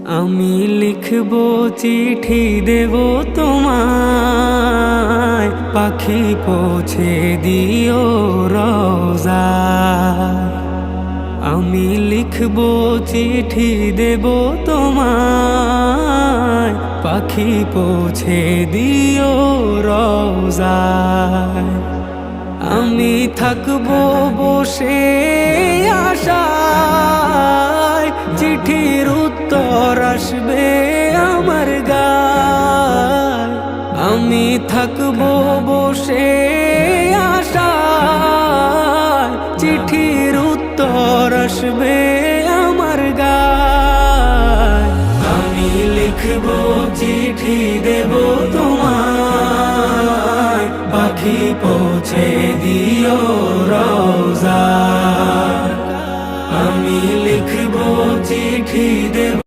আমি লিখব চিঠি দেব তোমায়, পাখি পৌঁছে দিও রোজায়। আমি লিখব চিঠি দেব তোমায়, পাখি পৌঁছে দিও রোজায়। আমি থাকবো বসে আশায়, চিঠির উত্তর আসবে আমার গায়। আমি থাকবো বসে আশায়, চিঠির উত্তর আসবে আমার গায়। আমি লিখব চিঠি দেব তোমায়, পাখি পৌঁছে দিও রোজায়। আমি লিখব চিঠি দেব